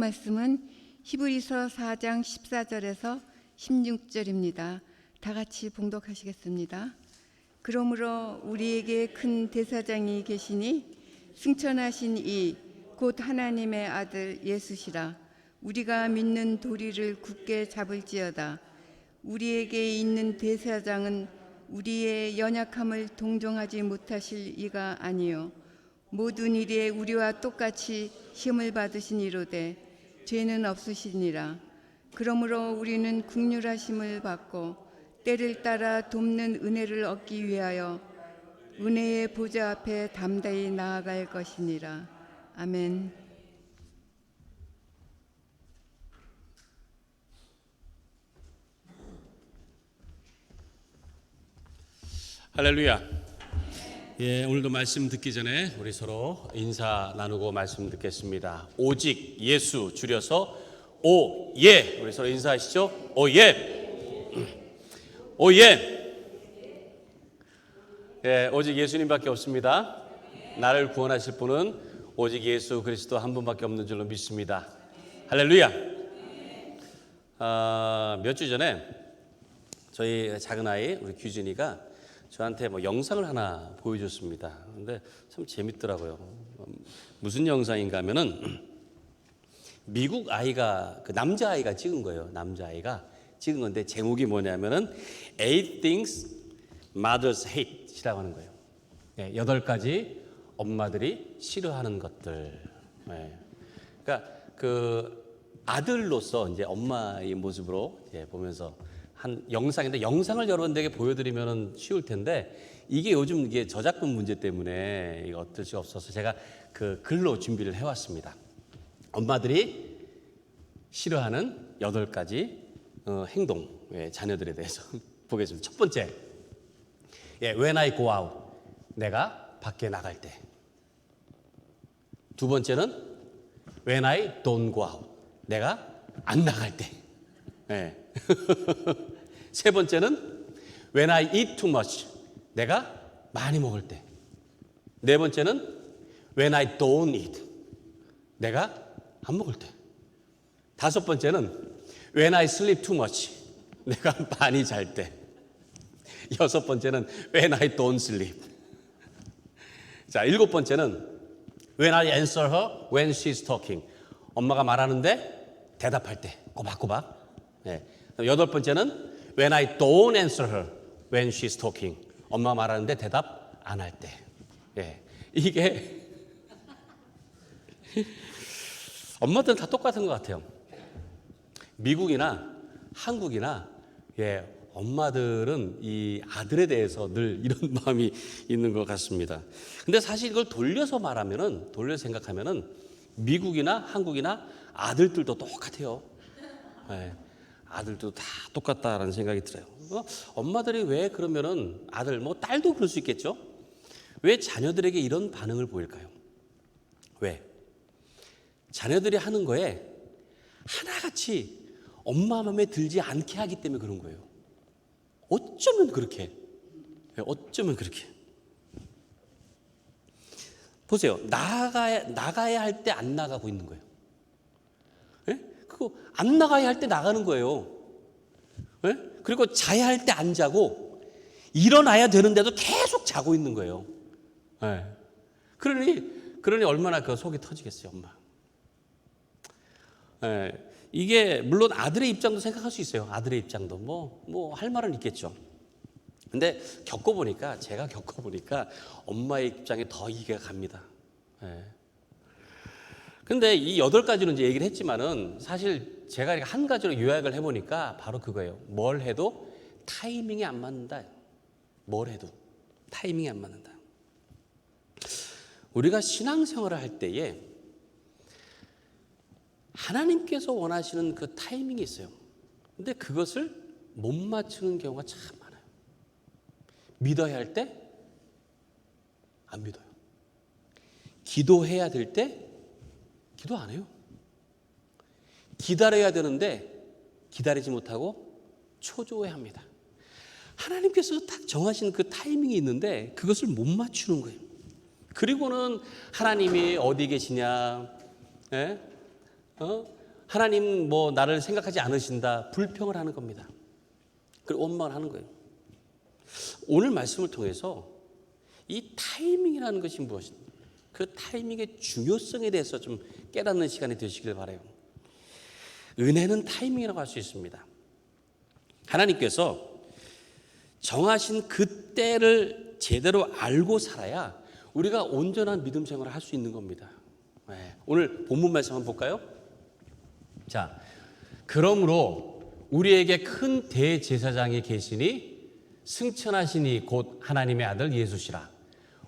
말씀은 히브리서 4장 14절에서 16절입니다. 다 같이 봉독하시겠습니다. 그러므로 우리에게 큰 대사장이 계시니 승천하신 이 곧 하나님의 아들 예수시라. 우리가 믿는 도리를 굳게 잡을지어다. 우리에게 있는 대사장은 우리의 연약함을 동정하지 못하실 이가 아니요 모든 일에 우리와 똑같이 시험을 받으신 이로되 죄는 없으시니라. 그러므로 우리는 긍휼하심을 받고 때를 따라 돕는 은혜를 얻기 위하여 은혜의 보좌 앞에 담대히 나아갈 것이니라. 아멘. 할렐루야. 예, 오늘도 말씀 듣기 전에 우리 서로 인사 나누고 말씀 듣겠습니다. 오직 예수 줄여서 오예. 우리 서로 인사하시죠. 오예. 오예. 예, 오직 예수님밖에 없습니다. 나를 구원하실 분은 오직 예수 그리스도 한 분밖에 없는 줄로 믿습니다. 할렐루야. 몇 주 전에 저희 작은 아이 우리 규진이가 저한테 뭐 영상을 하나 보여줬습니다. 근데 참 재밌더라고요. 무슨 영상인가 하면은 미국 아이가 그 남자 아이가 찍은 거예요. 남자 아이가 찍은 건데 제목이 뭐냐면은 8 things mothers hate이라고 하는 거예요. 8가지 엄마들이 싫어하는 것들. 그러니까 그 아들로서 이제 엄마의 모습으로 보면서 한 영상인데 영상을 여러분들에게 보여드리면 쉬울 텐데 이게 요즘 이게 저작권 문제 때문에 이거 어쩔 수 없어서 제가 그 글로 준비를 해왔습니다. 엄마들이 싫어하는 8가지 행동, 자녀들에 대해서 보겠습니다. 첫 번째, when I go out, 내가 밖에 나갈 때. 두 번째는 when I don't go out, 내가 안 나갈 때. 세 번째는 when I eat too much, 내가 많이 먹을 때. 네 번째는 when I don't eat, 내가 안 먹을 때. 다섯 번째는 when I sleep too much, 내가 많이 잘 때. 여섯 번째는 when I don't sleep. 자, 일곱 번째는 when I answer her when she's talking, 엄마가 말하는데 대답할 때 꼬박꼬박. 여덟 번째는 when I don't answer her when she's talking, 엄마 말하는데 대답 안 할 때. 이게 엄마들은 다 똑같은 것 같아요. 미국이나 한국이나 엄마들은 이 아들에 대해서 늘 이런 마음이 있는 것 같습니다. 근데 사실 이걸 돌려서 말하면은, 돌려서 생각하면은 미국이나 한국이나 아들들도 똑같아요. 아들도 다 똑같다라는 생각이 들어요. 엄마들이 왜 그러면은 아들, 뭐 딸도 그럴 수 있겠죠? 왜 자녀들에게 이런 반응을 보일까요? 왜? 자녀들이 하는 거에 하나같이 엄마 마음에 들지 않게 하기 때문에 그런 거예요. 어쩌면 그렇게. 어쩌면 그렇게. 보세요. 나가야 할 때 안 나가고 있는 거예요. 그거 안 나가야 할 때 나가는 거예요. 그리고 자야 할 때 안 자고 일어나야 되는데도 계속 자고 있는 거예요. 그러니 얼마나 그 속이 터지겠어요, 엄마. 이게 물론 아들의 입장도 생각할 수 있어요. 아들의 입장도 뭐 할 말은 있겠죠. 근데 제가 겪어보니까 엄마의 입장에 더 이해가 갑니다. 근데 이 8가지는 이제 얘기를 했지만은 사실 제가 한 가지로 요약을 해보니까 바로 그거예요. 뭘 해도 타이밍이 안 맞는다. 뭘 해도 타이밍이 안 맞는다. 우리가 신앙생활을 할 때에 하나님께서 원하시는 그 타이밍이 있어요. 근데 그것을 못 맞추는 경우가 참 많아요. 믿어야 할 때 안 믿어요. 기도해야 될 때 기도 안 해요. 기다려야 되는데 기다리지 못하고 초조해합니다. 하나님께서 딱 정하신 그 타이밍이 있는데 그것을 못 맞추는 거예요. 그리고는 하나님이 어디 계시냐, 하나님 뭐 나를 생각하지 않으신다, 불평을 하는 겁니다. 그리고 원망을 하는 거예요. 오늘 말씀을 통해서 이 타이밍이라는 것이 무엇인가, 그 타이밍의 중요성에 대해서 좀 깨닫는 시간이 되시길 바라요. 은혜는 타이밍이라고 할 수 있습니다. 하나님께서 정하신 그 때를 제대로 알고 살아야 우리가 온전한 믿음 생활을 할 수 있는 겁니다. 오늘 본문 말씀 한번 볼까요? 자, 그러므로 우리에게 큰 대제사장이 계시니 승천하시니 곧 하나님의 아들 예수시라.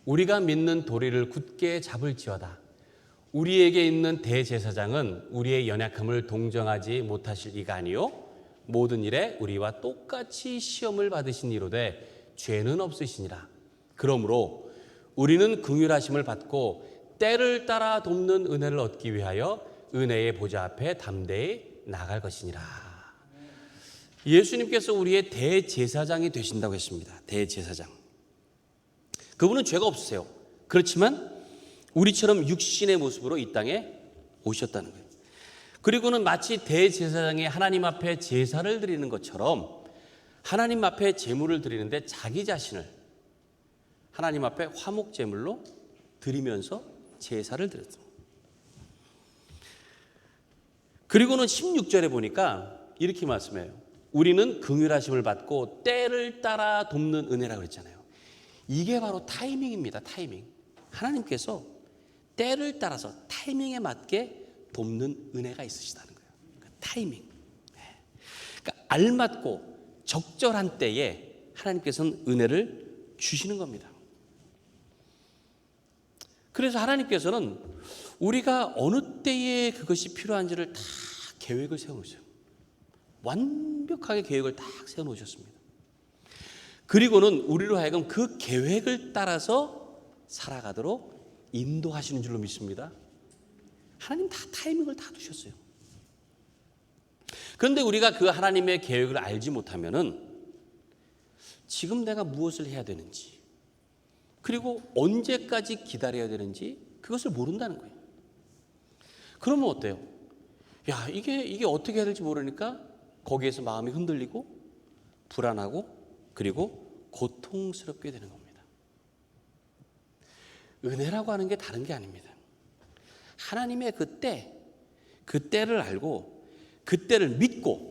우리가 믿는 도리를 굳게 잡을지어다. 우리에게 있는 대제사장은 우리의 연약함을 동정하지 못하실 이가 아니요 모든 일에 우리와 똑같이 시험을 받으신 이로되 죄는 없으시니라. 그러므로 우리는 긍휼하심을 받고 때를 따라 돕는 은혜를 얻기 위하여 은혜의 보좌 앞에 담대히 나갈 것이니라. 예수님께서 우리의 대제사장이 되신다고 했습니다. 대제사장. 그분은 죄가 없으세요. 그렇지만 우리처럼 육신의 모습으로 이 땅에 오셨다는 거예요. 그리고는 마치 대제사장이 하나님 앞에 제사를 드리는 것처럼 하나님 앞에 제물을 드리는데 자기 자신을 하나님 앞에 화목 제물로 드리면서 제사를 드렸어요. 그리고는 16절에 보니까 이렇게 말씀해요. 우리는 긍휼하심을 받고 때를 따라 돕는 은혜라고 그랬잖아요. 이게 바로 타이밍입니다. 타이밍. 하나님께서 때를 따라서 타이밍에 맞게 돕는 은혜가 있으시다는 거예요. 그러니까 타이밍. 그러니까 알맞고 적절한 때에 하나님께서는 은혜를 주시는 겁니다. 그래서 하나님께서는 우리가 어느 때에 그것이 필요한지를 다 계획을 세워놓으세요. 완벽하게 계획을 딱 세워놓으셨습니다. 그리고는 우리로 하여금 그 계획을 따라서 살아가도록 인도하시는 줄로 믿습니다. 하나님 다 타이밍을 다 두셨어요. 그런데 우리가 그 하나님의 계획을 알지 못하면은 지금 내가 무엇을 해야 되는지, 그리고 언제까지 기다려야 되는지 그것을 모른다는 거예요. 그러면 어때요? 야, 이게 어떻게 해야 될지 모르니까 거기에서 마음이 흔들리고 불안하고 그리고 고통스럽게 되는 겁니다. 은혜라고 하는 게 다른 게 아닙니다. 하나님의 그 때를 알고 그 때를 믿고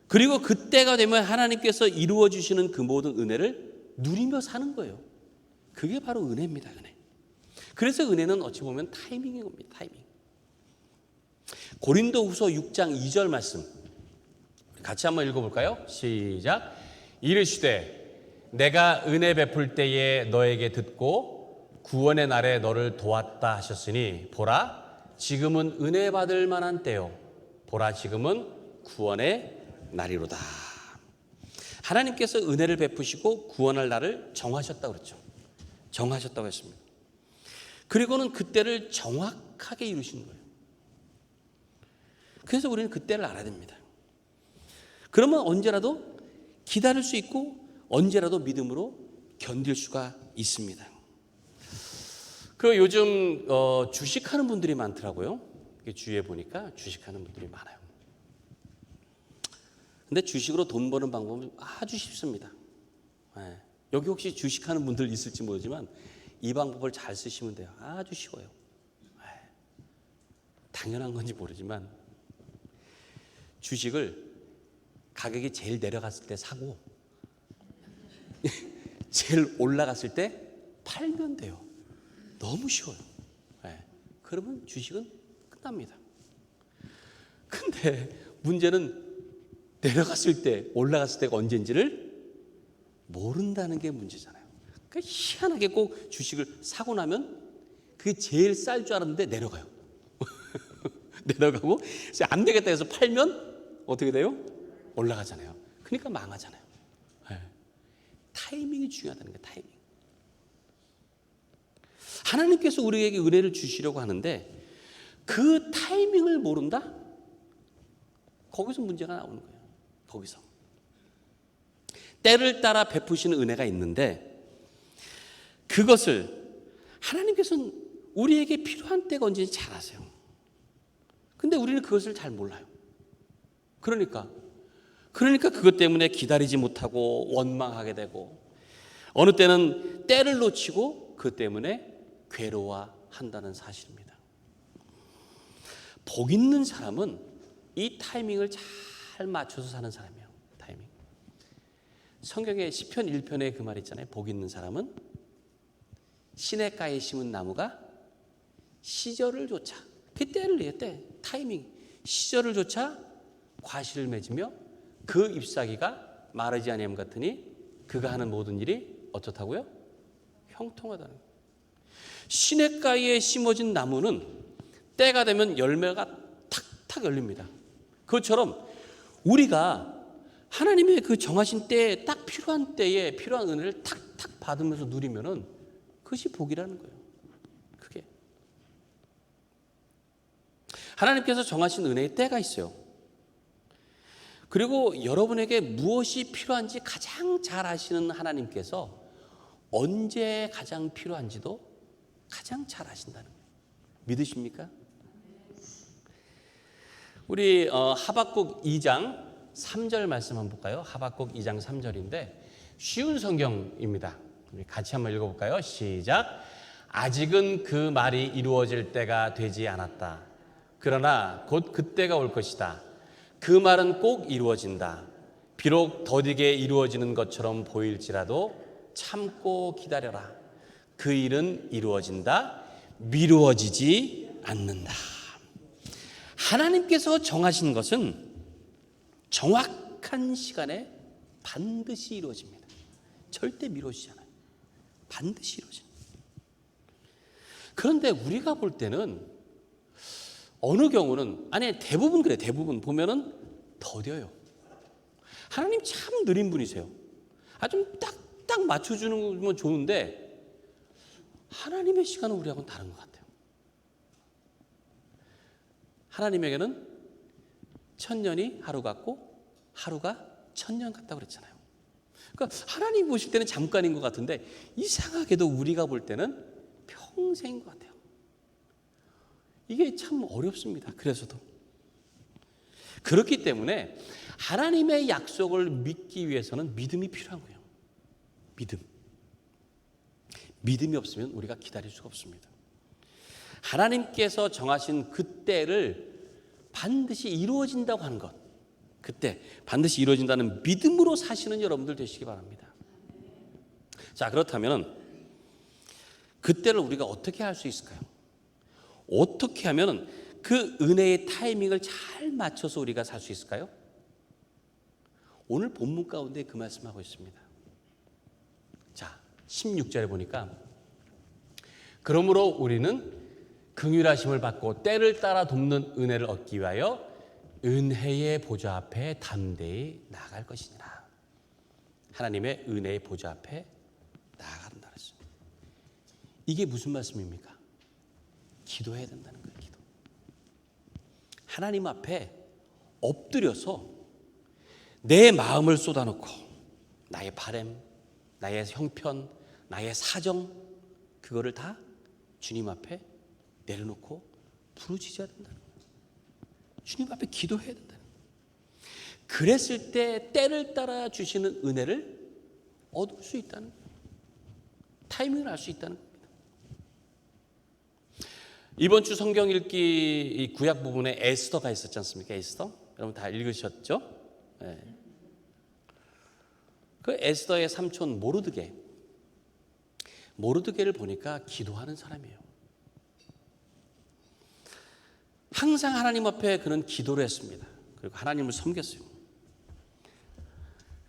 그리고 그 때가 되면 하나님께서 이루어 주시는 그 모든 은혜를 누리며 사는 거예요. 그게 바로 은혜입니다. 은혜. 그래서 은혜는 어찌 보면 타이밍인 겁니다. 타이밍. 고린도후서 6장 2절 말씀 같이 한번 읽어볼까요? 시작. 이르시되 내가 은혜 베풀 때에 너에게 듣고 구원의 날에 너를 도왔다 하셨으니 보라 지금은 은혜 받을 만한 때요 보라 지금은 구원의 날이로다. 하나님께서 은혜를 베푸시고 구원할 날을 정하셨다고 그랬죠. 정하셨다고 했습니다. 그리고는 그때를 정확하게 이루시는 거예요. 그래서 우리는 그때를 알아야 됩니다. 그러면 언제라도 기다릴 수 있고 언제라도 믿음으로 견딜 수가 있습니다. 그 요즘 주식하는 분들이 많더라고요. 주위에 보니까 주식하는 분들이 많아요. 근데 주식으로 돈 버는 방법은 아주 쉽습니다. 네. 여기 혹시 주식하는 분들 있을지 모르지만 이 방법을 잘 쓰시면 돼요. 아주 쉬워요. 네. 당연한 건지 모르지만 주식을 가격이 제일 내려갔을 때 사고 제일 올라갔을 때 팔면 돼요. 너무 쉬워요. 네. 그러면 주식은 끝납니다. 근데 문제는 내려갔을 때 올라갔을 때가 언제인지를 모른다는 게 문제잖아요. 그러니까 희한하게 꼭 주식을 사고 나면 그게 제일 쌀 줄 알았는데 내려가요. 내려가고 안 되겠다 해서 팔면 어떻게 돼요? 올라가잖아요. 그러니까 망하잖아요. 네. 타이밍이 중요하다는 거예요. 타이밍. 하나님께서 우리에게 은혜를 주시려고 하는데 그 타이밍을 모른다? 거기서 문제가 나오는 거예요. 거기서. 때를 따라 베푸시는 은혜가 있는데 그것을 하나님께서는 우리에게 필요한 때가 언제인지 잘 아세요. 근데 우리는 그것을 잘 몰라요. 그러니까 그것 때문에 기다리지 못하고 원망하게 되고, 어느 때는 때를 놓치고 그 때문에 괴로워한다는 사실입니다. 복 있는 사람은 이 타이밍을 잘 맞춰서 사는 사람이에요. 타이밍. 성경에 시편 1편에 그 말 있잖아요. 복 있는 사람은 시냇가에 심은 나무가 시절을 좇아, 그 때를 내요. 때, 타이밍. 시절을 좇아 과실을 맺으며 그 잎사귀가 마르지 아니함 같으니 그가 하는 모든 일이 어떻다고요? 형통하다는 거예요. 시냇가에 심어진 나무는 때가 되면 열매가 탁탁 열립니다. 그것처럼 우리가 하나님의 그 정하신 때에 딱 필요한 때에 필요한 은혜를 탁탁 받으면서 누리면은 그것이 복이라는 거예요. 그게 하나님께서 정하신 은혜의 때가 있어요. 그리고 여러분에게 무엇이 필요한지 가장 잘 아시는 하나님께서 언제 가장 필요한지도 가장 잘 아신다는 거예요. 믿으십니까? 우리 하박국 2장 3절 말씀 한번 볼까요? 하박국 2장 3절인데 쉬운 성경입니다. 우리 같이 한번 읽어볼까요? 시작. 아직은 그 말이 이루어질 때가 되지 않았다. 그러나 곧 그때가 올 것이다. 그 말은 꼭 이루어진다. 비록 더디게 이루어지는 것처럼 보일지라도 참고 기다려라. 그 일은 이루어진다. 미루어지지 않는다. 하나님께서 정하신 것은 정확한 시간에 반드시 이루어집니다. 절대 미뤄지지 않아요. 반드시 이루어집니다. 그런데 우리가 볼 때는 어느 경우는, 아니 대부분 그래. 대부분 보면은 더뎌요. 하나님 참 느린 분이세요. 좀 딱딱 맞춰주는 건 좋은데 하나님의 시간은 우리하고는 다른 것 같아요. 하나님에게는 1000년이 하루 같고 하루가 1000년 같다고 그랬잖아요. 그러니까 하나님 보실 때는 잠깐인 것 같은데 이상하게도 우리가 볼 때는 평생인 것 같아요. 이게 참 어렵습니다. 그래서도 그렇기 때문에 하나님의 약속을 믿기 위해서는 믿음이 필요한 거예요. 믿음이 없으면 우리가 기다릴 수가 없습니다. 하나님께서 정하신 그 때를 반드시 이루어진다고 하는 것, 그때 반드시 이루어진다는 믿음으로 사시는 여러분들 되시기 바랍니다. 자, 그렇다면 그 때를 우리가 어떻게 할 수 있을까요? 어떻게 하면 그 은혜의 타이밍을 잘 맞춰서 우리가 살 수 있을까요? 오늘 본문 가운데 그 말씀하고 있습니다. 자, 16절에 보니까 그러므로 우리는 긍휼하심을 받고 때를 따라 돕는 은혜를 얻기 위하여 은혜의 보좌 앞에 담대히 나아갈 것이니라. 하나님의 은혜의 보좌 앞에 나아간다 그랬습니다. 이게 무슨 말씀입니까? 기도해야 된다는 거예요. 기도. 하나님 앞에 엎드려서 내 마음을 쏟아놓고 나의 바람, 나의 형편, 나의 사정, 그거를 다 주님 앞에 내려놓고 부르짖어야 된다는 거예요. 주님 앞에 기도해야 된다는 거예요. 그랬을 때 때를 따라 주시는 은혜를 얻을 수 있다는 거예요. 타이밍을 알 수 있다는 겁니다. 이번 주 성경 읽기 구약 부분에 에스더가 있었지 않습니까? 에스더? 여러분 다 읽으셨죠? 네. 그 에스더의 삼촌 모르드게를 보니까 기도하는 사람이에요. 항상 하나님 앞에 그는 기도를 했습니다. 그리고 하나님을 섬겼어요.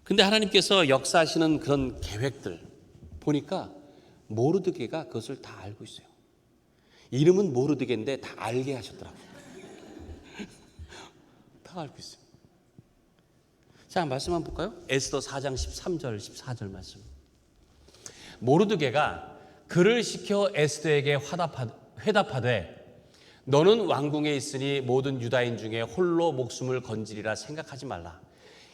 근데 하나님께서 역사하시는 그런 계획들 보니까 모르드게가 그것을 다 알고 있어요. 이름은 모르드게인데 다 알게 하셨더라고요. 다 알고 있어요. 자, 말씀 한번 볼까요? 에스더 4장 13절 14절 말씀. 모르드게가 그를 시켜 에스더에게 회답하되 너는 왕궁에 있으니 모든 유다인 중에 홀로 목숨을 건지리라 생각하지 말라.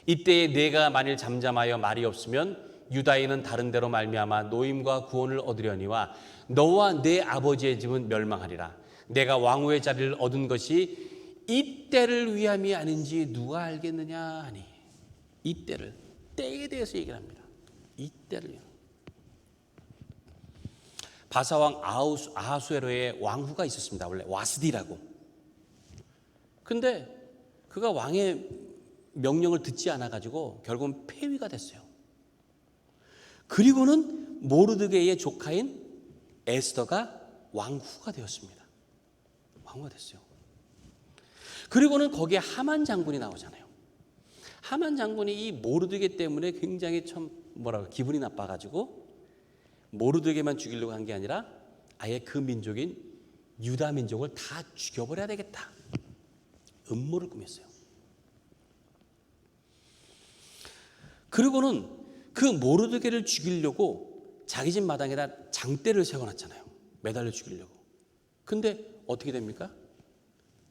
이때에 네가 만일 잠잠하여 말이 없으면 유다인은 다른 데로 말미암아 노임과 구원을 얻으려니와 너와 네 아버지의 집은 멸망하리라. 내가 왕후의 자리를 얻은 것이 이때를 위함이 아닌지 누가 알겠느냐 하니, 이때를, 때에 대해서 얘기를 합니다. 이때를 위함. 바사왕 아하수에로의 왕후가 있었습니다. 원래 와스디라고. 근데 그가 왕의 명령을 듣지 않아 가지고 결국은 폐위가 됐어요. 그리고는 모르드게의 조카인 에스더가 왕후가 되었습니다. 왕후가 됐어요. 그리고는 거기에 하만 장군이 나오잖아요. 하만 장군이 이 모르드게 때문에 굉장히 참 기분이 나빠가지고 모르드게만 죽이려고 한 게 아니라 아예 그 민족인 유다 민족을 다 죽여버려야 되겠다. 음모를 꾸몄어요. 그리고는 그 모르드게를 죽이려고 자기 집 마당에다 장대를 세워놨잖아요. 매달려 죽이려고. 근데 어떻게 됩니까?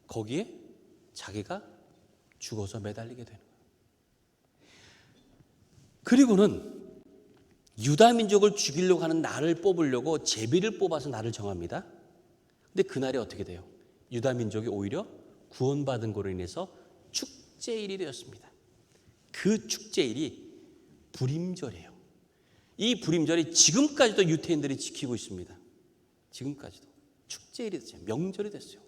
거기에 자기가 죽어서 매달리게 되는 거예요. 그리고는 유다 민족을 죽이려고 하는 날을 뽑으려고 제비를 뽑아서 날을 정합니다. 근데 그날이 어떻게 돼요? 유다 민족이 오히려 구원받은 거로 인해서 축제일이 되었습니다. 그 축제일이 불임절이에요. 이 불임절이 지금까지도 유태인들이 지키고 있습니다. 지금까지도 축제일이 됐어요. 명절이 됐어요.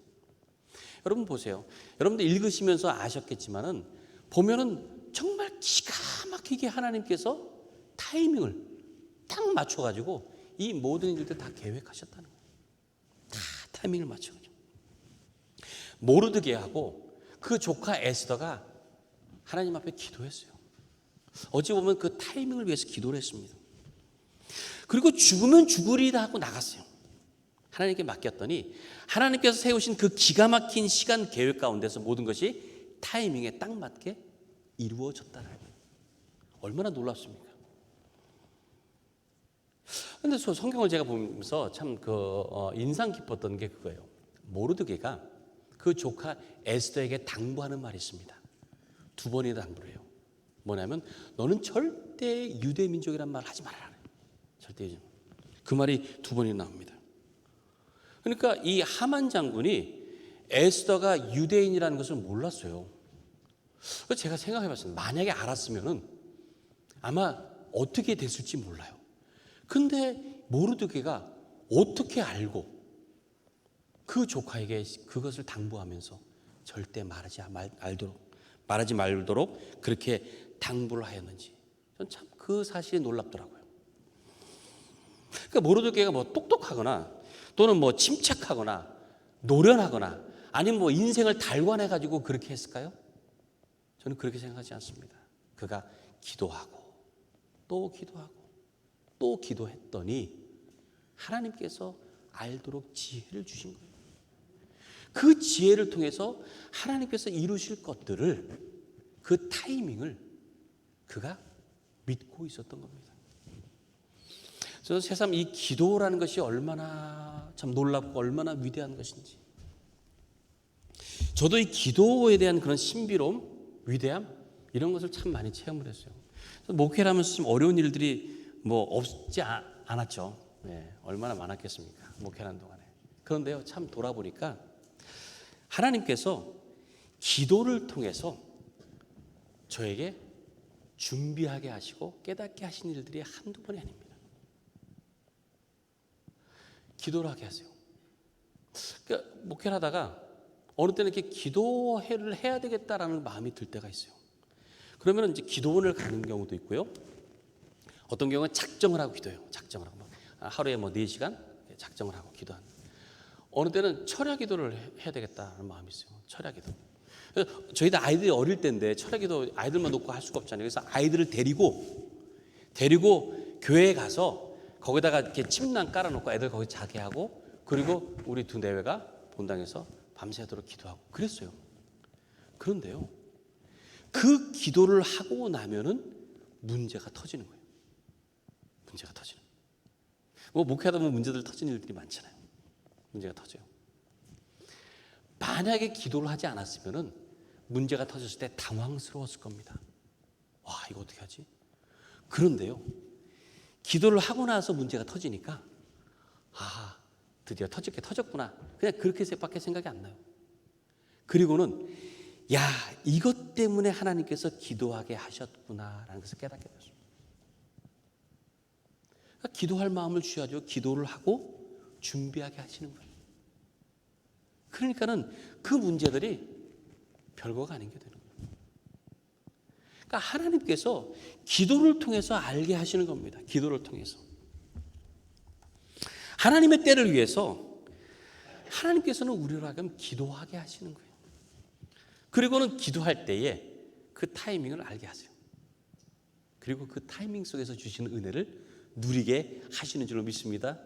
여러분 보세요. 여러분들 읽으시면서 아셨겠지만은 보면은 정말 기가 막히게 하나님께서 타이밍을 딱 맞춰가지고 이 모든 일들 다 계획하셨다는 거예요. 다 타이밍을 맞춰가지고. 모르드게하고 그 조카 에스더가 하나님 앞에 기도했어요. 어찌 보면 그 타이밍을 위해서 기도를 했습니다. 그리고 죽으면 죽으리다 하고 나갔어요. 하나님께 맡겼더니 하나님께서 세우신 그 기가 막힌 시간 계획 가운데서 모든 것이 타이밍에 딱 맞게 이루어졌다는 거예요. 얼마나 놀랍습니까? 그런데 성경을 제가 보면서 참 인상 깊었던 게 그거예요. 모르드게가 그 조카 에스더에게 당부하는 말이 있습니다. 2번이나 당부를 해요. 뭐냐면 너는 절대 유대 민족이란 말 하지 말아라. 절대. 그 말이 2번이나 나옵니다. 그러니까 이 하만 장군이 에스더가 유대인이라는 것을 몰랐어요. 그래서 제가 생각해 봤습니다. 만약에 알았으면은 아마 어떻게 됐을지 몰라요. 근데 모르드게가 어떻게 알고 그 조카에게 그것을 당부하면서 절대 말하지 말도록 그렇게 당부를 하였는지 전 참 그 사실이 놀랍더라고요. 그러니까 모르드게가 뭐 똑똑하거나 또는 뭐 침착하거나 노련하거나 아니면 뭐 인생을 달관해 가지고 그렇게 했을까요? 저는 그렇게 생각하지 않습니다. 그가 기도하고 또 기도하고 또 기도했더니 하나님께서 알도록 지혜를 주신 거예요. 그 지혜를 통해서 하나님께서 이루실 것들을 그 타이밍을 그가 믿고 있었던 겁니다. 저는 새삼 이 기도라는 것이 얼마나 참 놀랍고 얼마나 위대한 것인지, 저도 이 기도에 대한 그런 신비로움, 위대함 이런 것을 참 많이 체험을 했어요. 목회를 하면서 좀 어려운 일들이 뭐 없지 않았죠. 네, 얼마나 많았겠습니까? 목회하는 동안에. 그런데요, 참 돌아보니까 하나님께서 기도를 통해서 저에게 준비하게 하시고 깨닫게 하신 일들이 한두 번이 아닙니다. 기도를 하게 하세요. 그러니까 목회를 하다가 어느 때는 이렇게 기도회를 해야 되겠다라는 마음이 들 때가 있어요. 그러면 이제 기도원을 가는 경우도 있고요. 어떤 경우는 작정을 하고 기도해요. 작정을 하고 하루에 뭐 4시간 작정을 하고 기도하는. 어느 때는 철야 기도를 해야 되겠다는 마음이 있어요. 철야 기도. 저희도 아이들이 어릴 때인데 철야 기도 아이들만 놓고 할 수가 없잖아요. 그래서 아이들을 데리고 교회에 가서 거기다가 이렇게 침낭 깔아놓고 애들 거기 자게 하고 그리고 우리 2 내외가 본당에서 밤새도록 기도하고 그랬어요. 그런데요, 그 기도를 하고 나면은 문제가 터지는 거예요. 문제가 터지는. 뭐 목회하다 보면 문제들 터지는 일들이 많잖아요. 문제가 터져요. 만약에 기도를 하지 않았으면은 문제가 터졌을 때 당황스러웠을 겁니다. 와, 이거 어떻게 하지? 그런데요, 기도를 하고 나서 문제가 터지니까 드디어 터질 게 터졌구나. 그냥 그렇게밖에 생각이 안 나요. 그리고는 야, 이것 때문에 하나님께서 기도하게 하셨구나라는 것을 깨닫게 됐습니다. 그러니까 기도할 마음을 주셔야죠. 기도를 하고 준비하게 하시는 거예요. 그러니까는 그 문제들이 별거가 아닌 게 되는 거예요. 그러니까 하나님께서 기도를 통해서 알게 하시는 겁니다. 기도를 통해서. 하나님의 때를 위해서 하나님께서는 우리로 하여금 기도하게 하시는 거예요. 그리고는 기도할 때에 그 타이밍을 알게 하세요. 그리고 그 타이밍 속에서 주시는 은혜를 누리게 하시는 줄로 믿습니다.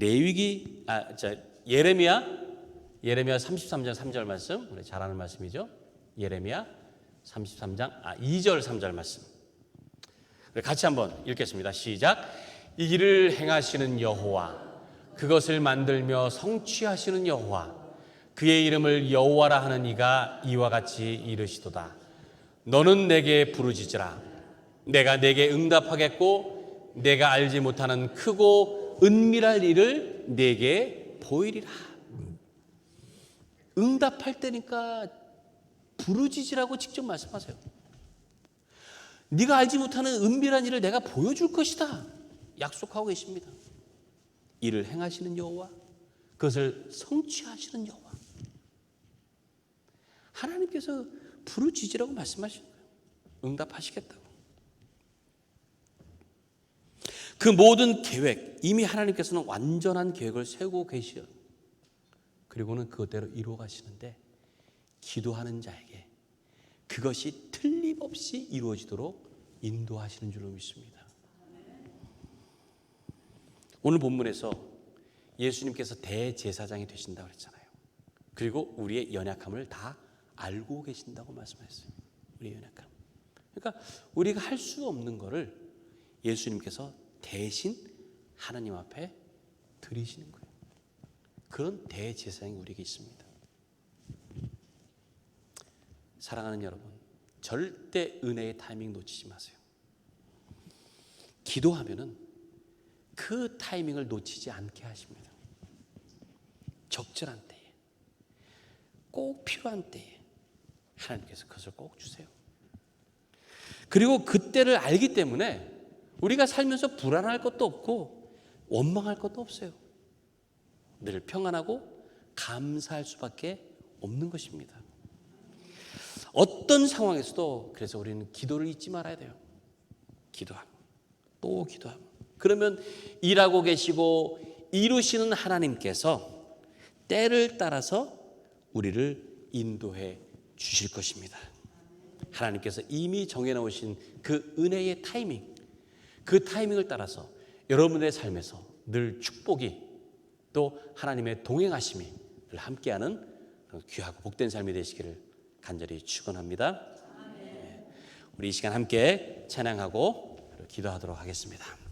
예레미야 33장 3절 말씀, 우리 잘 아는 말씀이죠. 예레미야 33장 2절 3절 말씀. 같이 한번 읽겠습니다. 시작. 이 길을 행하시는 여호와, 그것을 만들며 성취하시는 여호와, 그의 이름을 여호와라 하는 이가 이와 같이 이르시도다. 너는 내게 부르짖으라. 내가 내게 응답하겠고 내가 알지 못하는 크고 은밀할 일을 내게 보이리라. 응답할 때니까 부르짖으라고 직접 말씀하세요. 네가 알지 못하는 은밀한 일을 내가 보여줄 것이다 약속하고 계십니다. 이를 행하시는 여호와, 그것을 성취하시는 여호와. 하나님께서 부르짖으라고 말씀하시는 거예요. 응답하시겠다고. 그 모든 계획, 이미 하나님께서는 완전한 계획을 세우고 계시요. 그리고는 그것대로 이루어 가시는데 기도하는 자에게 그것이 틀림없이 이루어지도록 인도하시는 줄로 믿습니다. 오늘 본문에서 예수님께서 대제사장이 되신다고 했잖아요. 그리고 우리의 연약함을 다 알고 계신다고 말씀하셨어요. 우리의 연약함. 그러니까 우리가 할 수 없는 거를 예수님께서 대신 하나님 앞에 드리시는 거예요. 그런 대제사장이 우리에게 있습니다. 사랑하는 여러분, 절대 은혜의 타이밍 놓치지 마세요. 기도하면은 그 타이밍을 놓치지 않게 하십니다. 적절한 때에, 꼭 필요한 때에 하나님께서 그것을 꼭 주세요. 그리고 그때를 알기 때문에 우리가 살면서 불안할 것도 없고 원망할 것도 없어요. 늘 평안하고 감사할 수밖에 없는 것입니다. 어떤 상황에서도 그래서 우리는 기도를 잊지 말아야 돼요. 기도하고 또 기도하고. 그러면 일하고 계시고 이루시는 하나님께서 때를 따라서 우리를 인도해 주실 것입니다. 하나님께서 이미 정해놓으신 그 은혜의 타이밍, 그 타이밍을 따라서 여러분의 삶에서 늘 축복이 또 하나님의 동행하심이 늘 함께하는 귀하고 복된 삶이 되시기를 간절히 축원합니다. 우리 이 시간 함께 찬양하고 기도하도록 하겠습니다.